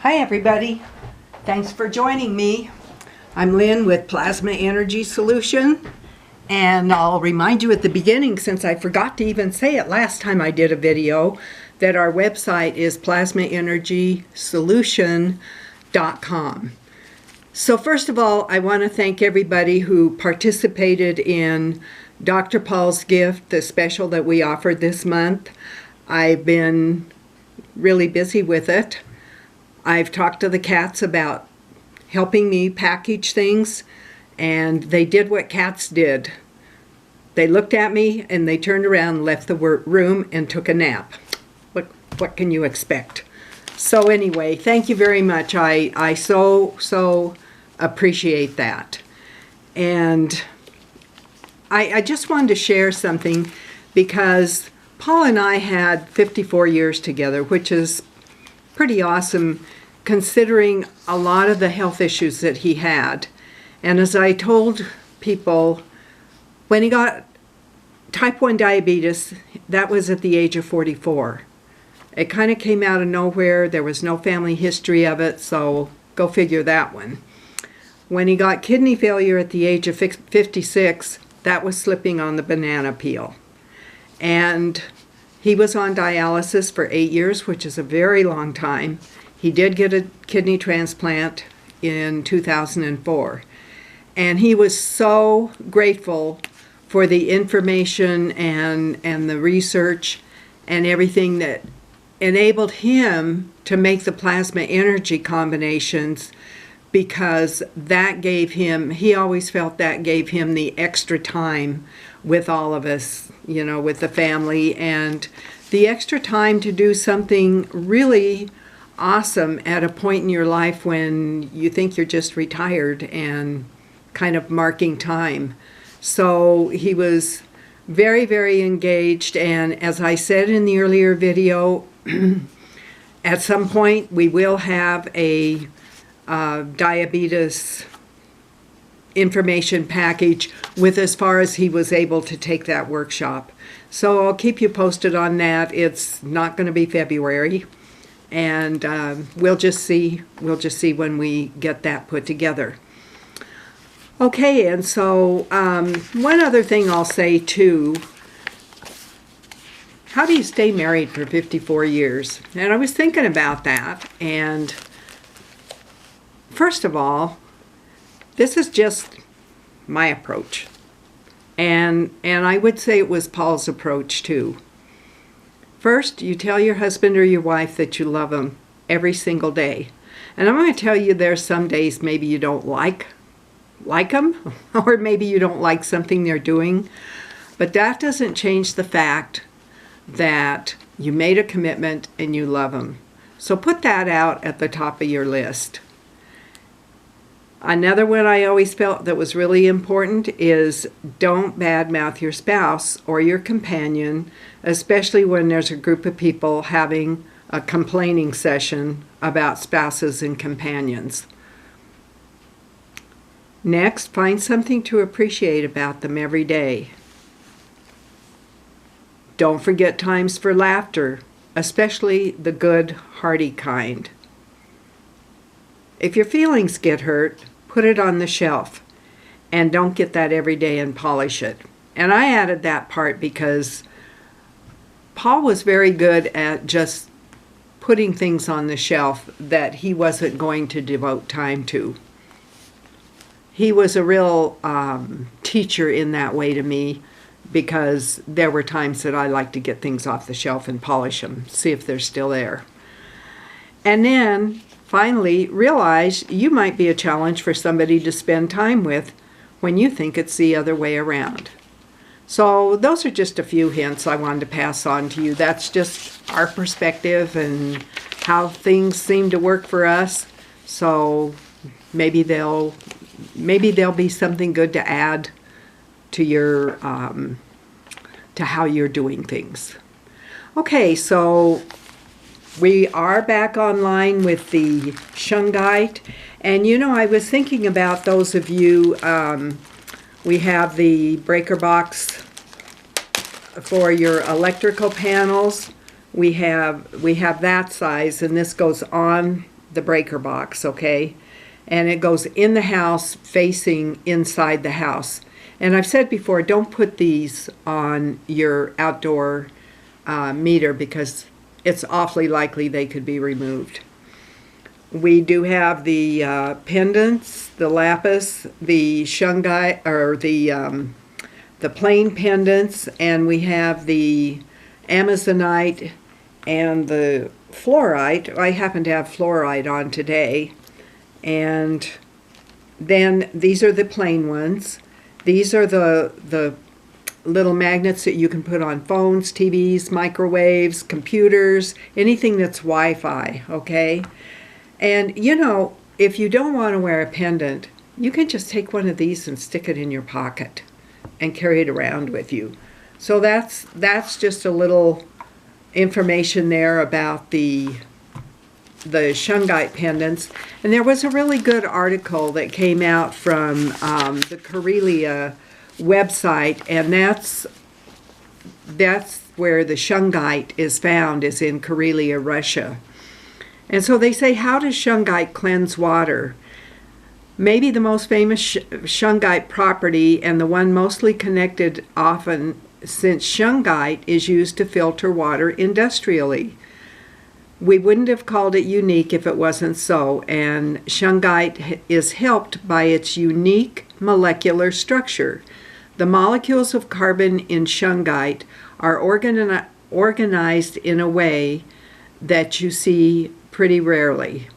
Hi everybody, thanks for joining me. I'm Lynn with Plasma Energy Solution, and I'll remind you at the beginning, since I forgot to even say it last time I did a video, that our website is plasmaenergysolution.com. So first of all, I want to thank everybody who participated in Dr. Paul's gift, the special that we offered this month. I've been really busy with it. I've talked to the cats about helping me package things, and they did what cats did. They looked at me and they turned around and left the room and took a nap. What can you expect? So anyway, thank you very much. I so appreciate that. And I just wanted to share something because Paul and I had 54 years together, which is pretty awesome considering a lot of the health issues that he had. And as I told people, when he got type 1 diabetes, that was at the age of 44. It kind of came out of nowhere. There was no family history of it, so go figure that one. When he got kidney failure at the age of 56, that was slipping on the banana peel. And he was on dialysis for 8 years, which is a very long time. He did get a kidney transplant in 2004. And he was so grateful for the information and the research and everything that enabled him to make the plasma energy combinations, because that gave him, he always felt that gave him the extra time with all of us, you know, with the family, and the extra time to do something really awesome at a point in your life when you think you're just retired and kind of marking time. So he was very, very engaged, and as I said in the earlier video, at some point we will have a diabetes information package with as far as he was able to take that workshop. So I'll keep you posted on that. It's not going to be February, and we'll just see when we get that put together. Okay, and so one other thing I'll say too, how do you stay married for 54 years? And I was thinking about that, and first of all, this is just my approach. And I would say it was Paul's approach too. First, you tell your husband or your wife that you love them every single day. And I'm going to tell you there's some days maybe you don't like them, or maybe you don't like something they're doing. But that doesn't change the fact that you made a commitment and you love them. So put that out at the top of your list. Another one I always felt that was really important is don't badmouth your spouse or your companion, especially when there's a group of people having a complaining session about spouses and companions. Next, find something to appreciate about them every day. Don't forget times for laughter, especially the good, hearty kind. If your feelings get hurt, put it on the shelf, and don't get that every day and polish it. And I added that part because Paul was very good at just putting things on the shelf that he wasn't going to devote time to. He was a real teacher in that way to me, because there were times that I liked to get things off the shelf and polish them, see if they're still there. And then finally, realize you might be a challenge for somebody to spend time with when you think it's the other way around. So those are just a few hints I wanted to pass on to you. That's just our perspective and how things seem to work for us. So maybe there'll be something good to add to your to how you're doing things. Okay, so we are back online with the shungite, and you know, I was thinking about those of you, we have the breaker box for your electrical panels. We have that size, and this goes on the breaker box, okay? And it goes in the house facing inside the house. And I've said before, don't put these on your outdoor meter because it's awfully likely they could be removed. We do have the pendants, the lapis, the shungite, or the plain pendants, and we have the amazonite and the fluorite. I happen to have fluorite on today. And then these are the plain ones. These are the little magnets that you can put on phones, TVs, microwaves, computers, anything that's Wi-Fi, okay? And you know, if you don't want to wear a pendant, you can just take one of these and stick it in your pocket and carry it around with you. So that's just a little information there about the shungite pendants. And there was a really good article that came out from the Karelia website, and that's where the shungite is found, is in Karelia, Russia. And so they say, how does shungite cleanse water? Maybe the most famous shungite property, and the one mostly connected often, since shungite is used to filter water industrially. We wouldn't have called it unique if it wasn't so, and shungite is helped by its unique molecular structure. The molecules of carbon in shungite are organized in a way that you see pretty rarely.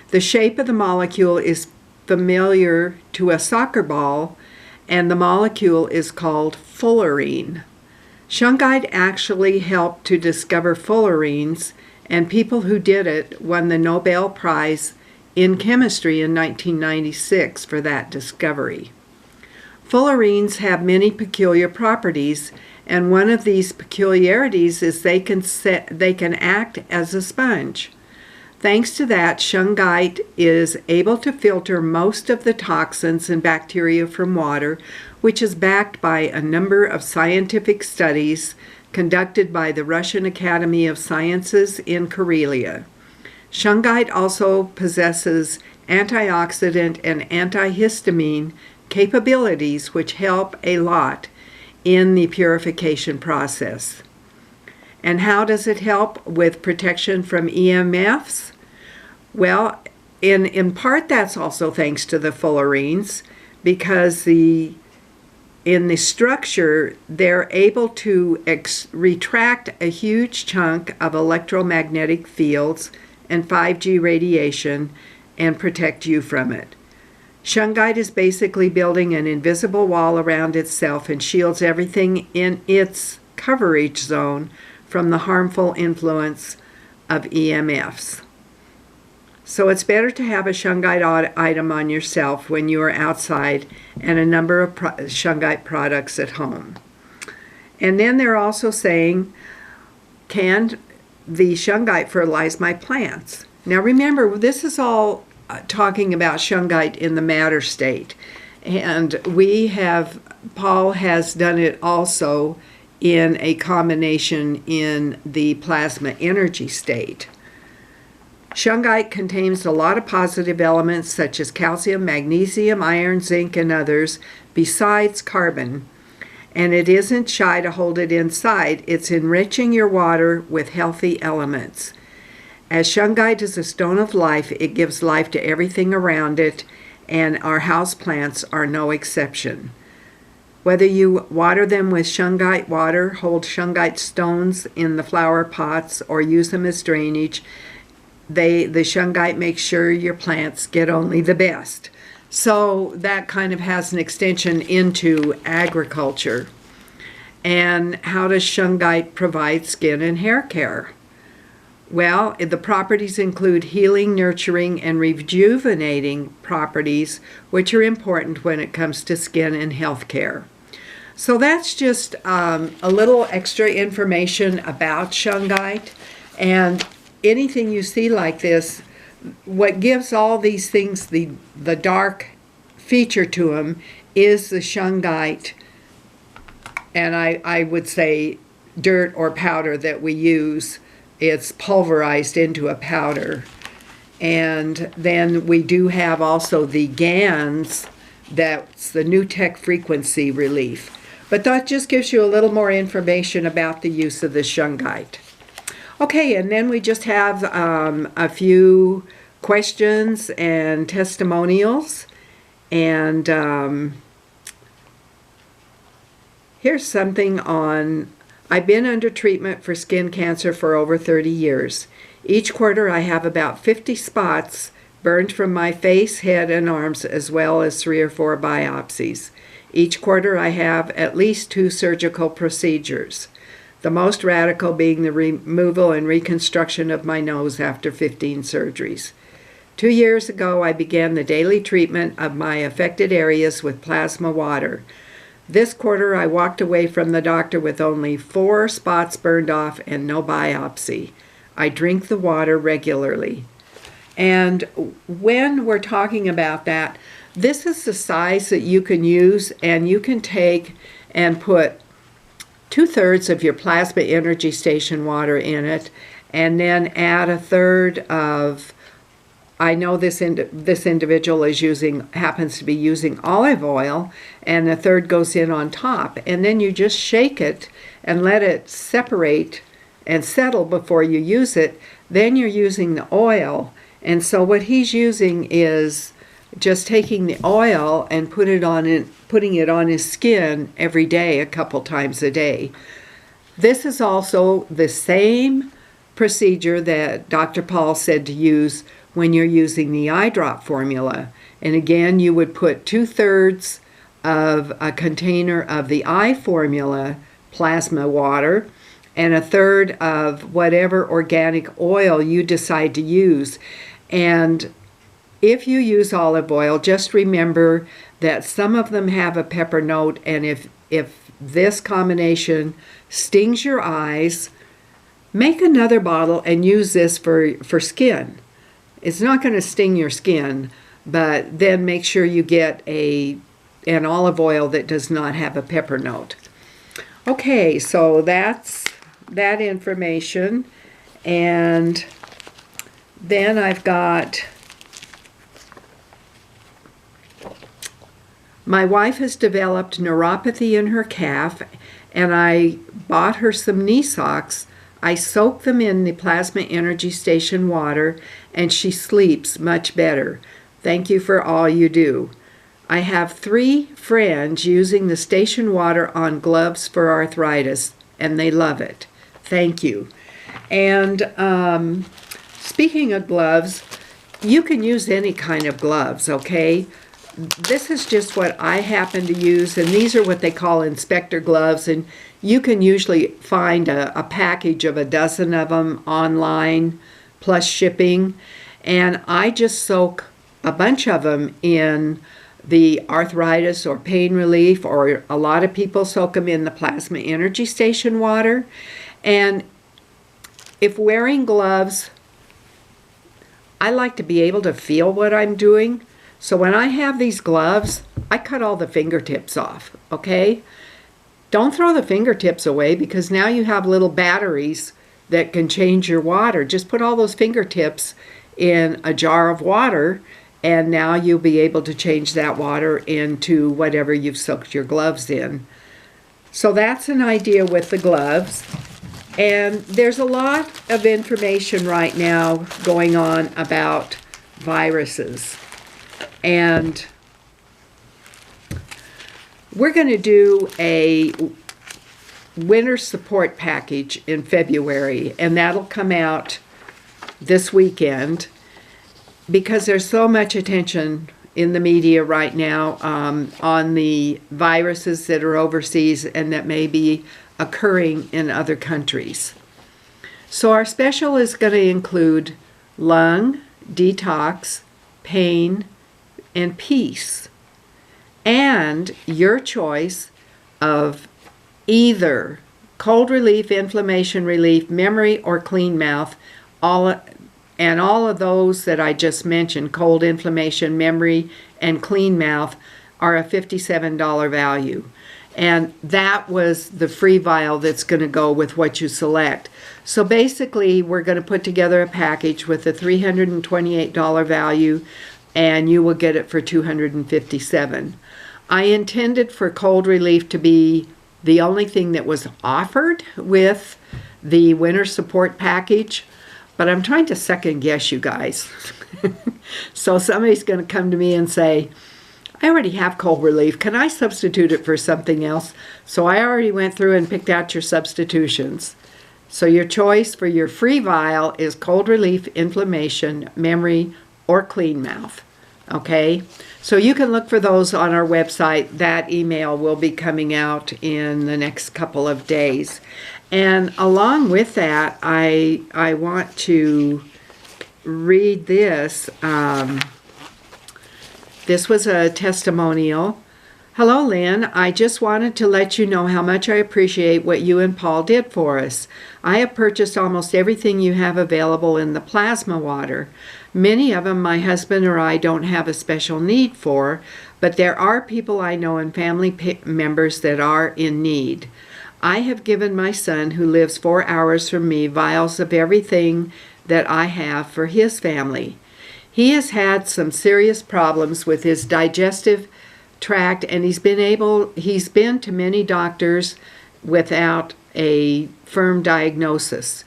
The shape of the molecule is familiar to a soccer ball, and the molecule is called fullerene. Shungite actually helped to discover fullerenes, and people who did it won the Nobel Prize in Chemistry in 1996 for that discovery. Fullerenes have many peculiar properties, and one of these peculiarities is they can act as a sponge. Thanks to that, shungite is able to filter most of the toxins and bacteria from water, which is backed by a number of scientific studies conducted by the Russian Academy of Sciences in Karelia. Shungite also possesses antioxidant and antihistamine capabilities, which help a lot in the purification process. And how does it help with protection from EMFs? Well, in part that's also thanks to the fullerenes, because in the structure they're able to retract a huge chunk of electromagnetic fields and 5G radiation and protect you from it. Shungite is basically building an invisible wall around itself and shields everything in its coverage zone from the harmful influence of EMFs. So it's better to have a shungite item on yourself when you are outside, and a number of shungite products at home. And then they're also saying, can the shungite fertilize my plants? Now remember, this is all talking about shungite in the matter state, and Paul has done it also in a combination in the plasma energy state. Shungite contains a lot of positive elements such as calcium, magnesium, iron, zinc, and others, besides carbon. And it isn't shy to hold it inside. It's enriching your water with healthy elements. As shungite is a stone of life, it gives life to everything around it, and our houseplants are no exception. Whether you water them with shungite water, hold shungite stones in the flower pots, or use them as drainage, the shungite makes sure your plants get only the best. So that kind of has an extension into agriculture. And how does shungite provide skin and hair care? Well, the properties include healing, nurturing, and rejuvenating properties, which are important when it comes to skin and health care. So that's just a little extra information about shungite. And anything you see like this, what gives all these things the dark feature to them is the shungite, and I would say dirt or powder that we use. It's pulverized into a powder. And then we do have also the GANs, that's the New Tech Frequency Relief. But that just gives you a little more information about the use of the shungite. Okay, and then we just have a few questions and testimonials. And here's something on, I've been under treatment for skin cancer for over 30 years. Each quarter I have about 50 spots burned from my face, head, and arms, as well as 3 or 4 biopsies. Each quarter I have at least 2 surgical procedures, the most radical being the removal and reconstruction of my nose after 15 surgeries. 2 years ago I began the daily treatment of my affected areas with plasma water. This quarter I walked away from the doctor with only 4 spots burned off and no biopsy. I drink the water regularly. And when we're talking about that, this is the size that you can use, and you can take and put 2/3 of your plasma energy station water in it, and then add 1/3 of, I know this individual happens to be using olive oil, and 1/3 goes in on top, and then you just shake it and let it separate and settle before you use it. Then you're using the oil. And so what he's using is just taking the oil and putting it on his skin every day, a couple times a day. This is also the same procedure that Dr. Paul said to use when you're using the eye drop formula. And again, you would put 2/3 of a container of the eye formula plasma water and 1/3 of whatever organic oil you decide to use. And if you use olive oil, just remember that some of them have a pepper note, and if this combination stings your eyes, make another bottle and use this for skin. It's not going to sting your skin, but then make sure you get an olive oil that does not have a pepper note. Okay, so that's that information. And then I've got, my wife has developed neuropathy in her calf, and I bought her some knee socks. I soak them in the plasma energy station water, and she sleeps much better. Thank you for all you do. I have 3 friends using the station water on gloves for arthritis, and they love it. Thank you. And speaking of gloves, you can use any kind of gloves, okay? This is just what I happen to use, and these are what they call inspector gloves, and you can usually find a package of a dozen of them online, plus shipping. And I just soak a bunch of them in the arthritis or pain relief, or a lot of people soak them in the plasma energy station water. And if wearing gloves, I like to be able to feel what I'm doing. So when I have these gloves, I cut all the fingertips off, okay? Don't throw the fingertips away, because now you have little batteries that can change your water. Just put all those fingertips in a jar of water, and now you'll be able to change that water into whatever you've soaked your gloves in. So that's an idea with the gloves. And there's a lot of information right now going on about viruses. And we're going to do a winter support package in February, and that'll come out this weekend, because there's so much attention in the media right now on the viruses that are overseas and that may be occurring in other countries. So our special is going to include lung, detox, pain, and peace, and your choice of either cold relief, inflammation relief, memory, or clean mouth. All of those that I just mentioned, cold, inflammation, memory, and clean mouth, are a $57 value. And that was the free vial that's going to go with what you select. So basically, we're going to put together a package with a $328 value, and you will get it for $257. I intended for cold relief to be the only thing that was offered with the winter support package, but I'm trying to second guess you guys. So somebody's going to come to me and say, I already have cold relief. Can I substitute it for something else? So I already went through and picked out your substitutions. So your choice for your free vial is cold relief, inflammation, memory, or clean mouth. Okay? So you can look for those on our website. That email will be coming out in the next couple of days. And along with that, I want to read this. This was a testimonial. Hello, Lynn. I just wanted to let you know how much I appreciate what you and Paul did for us. I have purchased almost everything you have available in the plasma water. Many of them my husband or I don't have a special need for, but there are people I know and family members that are in need. I have given my son, who lives 4 hours from me, vials of everything that I have for his family. He has had some serious problems with his digestive tract, and he's been to many doctors without a firm diagnosis.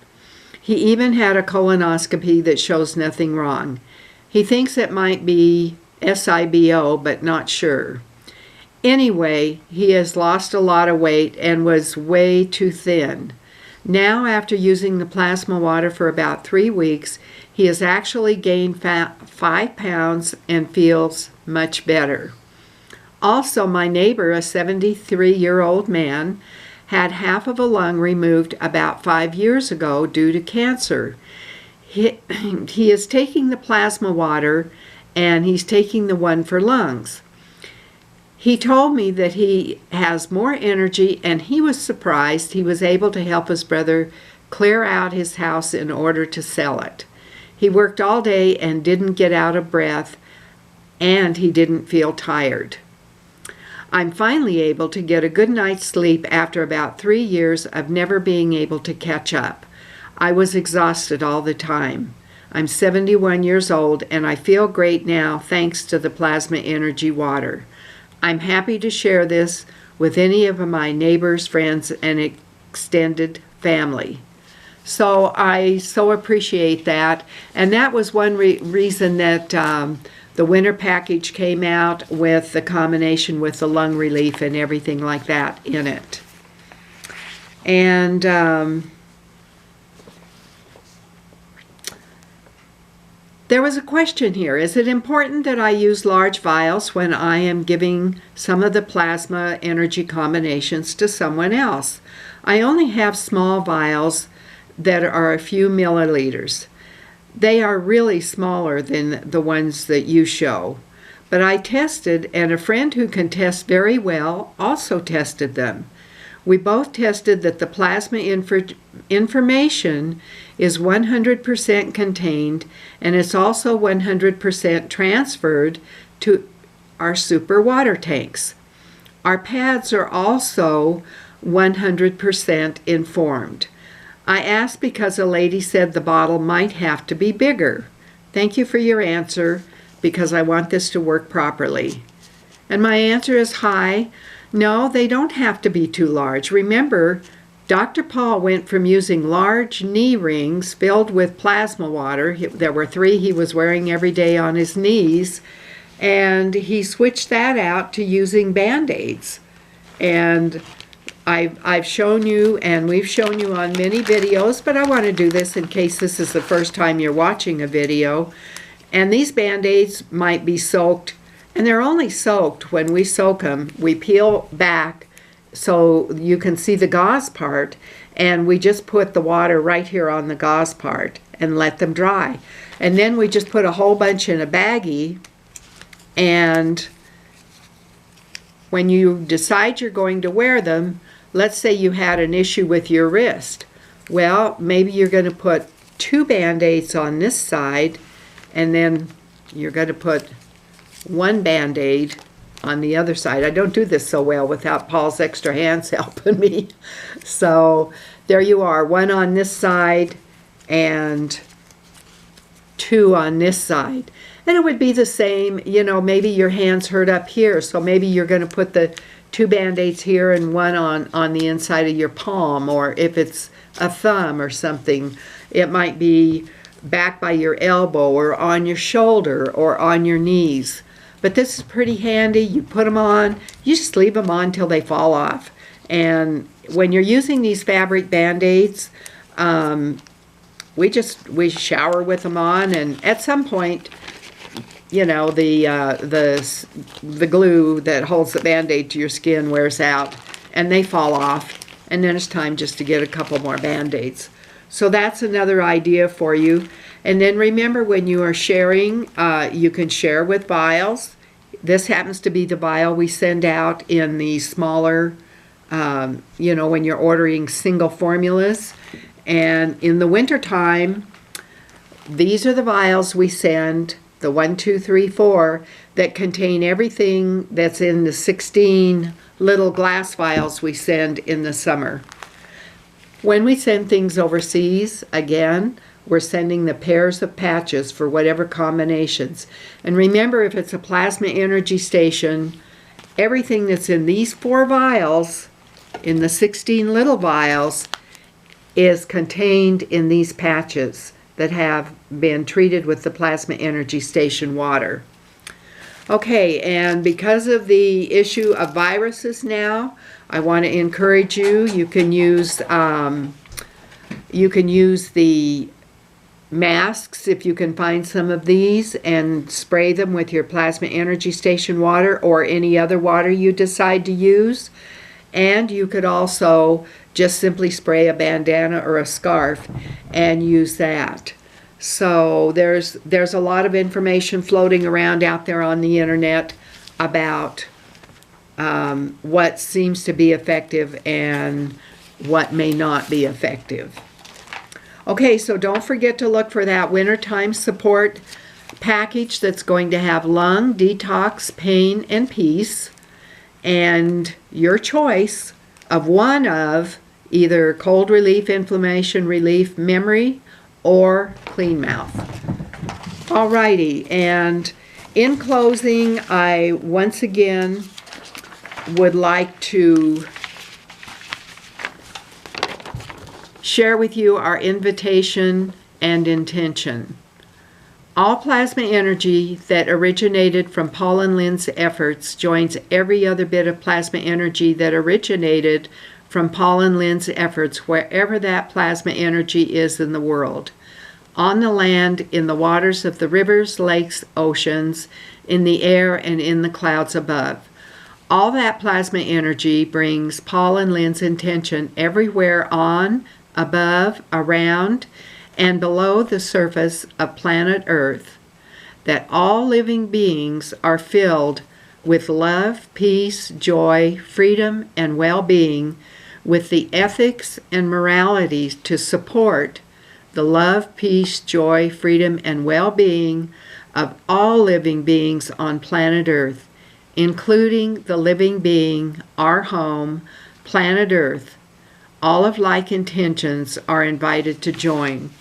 He even had a colonoscopy that shows nothing wrong. He thinks it might be SIBO, but not sure. Anyway, he has lost a lot of weight and was way too thin. Now, after using the plasma water for about 3 weeks, he has actually gained 5 pounds and feels much better. Also, my neighbor, a 73-year-old man, had half of a lung removed about 5 years ago due to cancer. He is taking the plasma water, and he's taking the one for lungs. He told me that he has more energy, and he was surprised he was able to help his brother clear out his house in order to sell it. He worked all day and didn't get out of breath, and he didn't feel tired. I'm finally able to get a good night's sleep after about 3 years of never being able to catch up. I was exhausted all the time. I'm 71 years old, and I feel great now thanks to the plasma energy water. I'm happy to share this with any of my neighbors, friends, and extended family. So I so appreciate that. And that was one reason that the winter package came out with the combination with the lung relief and everything like that in it. And there was a question here. Is it important that I use large vials when I am giving some of the plasma energy combinations to someone else? I only have small vials that are a few milliliters. They are really smaller than the ones that you show. But I tested, and a friend who can test very well also tested them. We both tested that the plasma information is 100% contained, and it's also 100% transferred to our super water tanks. Our pads are also 100% informed. I asked because a lady said the bottle might have to be bigger. Thank you for your answer, because I want this to work properly. And my answer is hi. No, they don't have to be too large. Remember, Dr. Paul went from using large knee rings filled with plasma water. There were 3 he was wearing every day on his knees, and he switched that out to using Band-Aids. And I've shown you, and we've shown you on many videos, but I want to do this in case this is the first time you're watching a video. And these Band-Aids might be soaked, and they're only soaked when we soak them. We peel back so you can see the gauze part, and we just put the water right here on the gauze part and let them dry. And then we just put a whole bunch in a baggie, and when you decide you're going to wear them, let's say you had an issue with your wrist. Well, maybe you're going to put 2 Band-Aids on this side, and then you're going to put 1 Band-Aid on the other side. I don't do this so well without Paul's extra hands helping me. So there you are, 1 on this side and 2 on this side. And it would be the same, you know, maybe your hands hurt up here, so maybe you're going to put the 2 Band-Aids here and 1 on the inside of your palm, or if it's a thumb or something, it might be back by your elbow or on your shoulder or on your knees. But this is pretty handy. You put them on, you just leave them on till they fall off. And when you're using these fabric Band-Aids, we shower with them on, and at some point, you know, the glue that holds the Band-Aid to your skin wears out, and they fall off, and then it's time just to get a couple more Band-Aids. So that's another idea for you. And then remember, when you are sharing, you can share with Vials. This happens to be the vial we send out in the smaller, you know, when you're ordering single formulas. And in the wintertime, these are the vials we send, the 1, 2, 3, 4, that contain everything that's in the 16 little glass vials we send in the summer. When we send things overseas, again, we're sending the pairs of patches for whatever combinations. And remember, if it's a plasma energy station, everything that's in these 4 vials, in the 16 little vials, is contained in these patches that have been treated with the plasma energy station water. Okay, and because of the issue of viruses now, I want to encourage you, you can use the masks, if you can find some of these, and spray them with your plasma energy station water or any other water you decide to use. And you could also just simply spray a bandana or a scarf and use that. So there's a lot of information floating around out there on the internet about what seems to be effective and what may not be effective. Okay, so don't forget to look for that wintertime support package that's going to have lung, detox, pain, and peace, and your choice of one of either cold relief, inflammation relief, memory, or clean mouth. Alrighty, and in closing, I once again would like to share with you our invitation and intention. All plasma energy that originated from Paul and Lynn's efforts joins every other bit of plasma energy that originated from Paul and Lynn's efforts wherever that plasma energy is in the world. On the land, in the waters of the rivers, lakes, oceans, in the air, and in the clouds above. All that plasma energy brings Paul and Lynn's intention everywhere on, above, around, and below the surface of planet Earth, that all living beings are filled with love, peace, joy, freedom, and well-being, with the ethics and morality to support the love, peace, joy, freedom, and well-being of all living beings on planet Earth, including the living being, our home, planet Earth. All of like intentions are invited to join.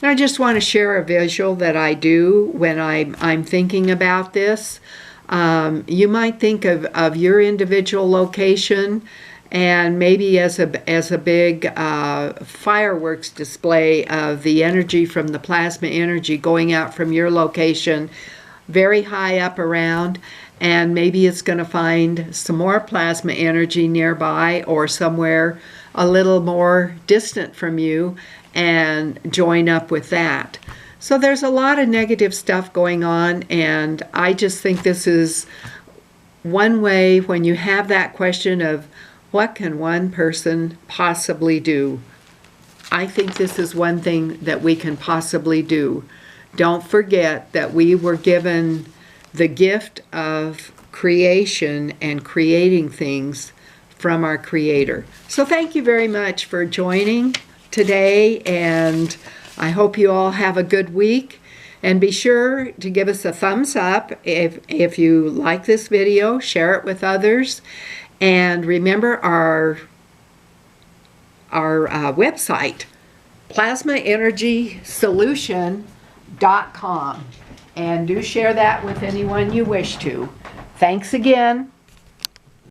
And I just want to share a visual that I do when I'm thinking about this. You might think of your individual location, and maybe as a big fireworks display of the energy from the plasma energy going out from your location very high up around, and maybe it's going to find some more plasma energy nearby or somewhere a little more distant from you and join up with that. So there's a lot of negative stuff going on, and I just think this is one way when you have that question of what can one person possibly do? I think this is one thing that we can possibly do. Don't forget that we were given the gift of creation and creating things from our Creator. So thank you very much for joining today, and I hope you all have a good week. And be sure to give us a thumbs up if you like this video, share it with others. And remember our website, plasmaenergysolution.com. And do share that with anyone you wish to. Thanks again.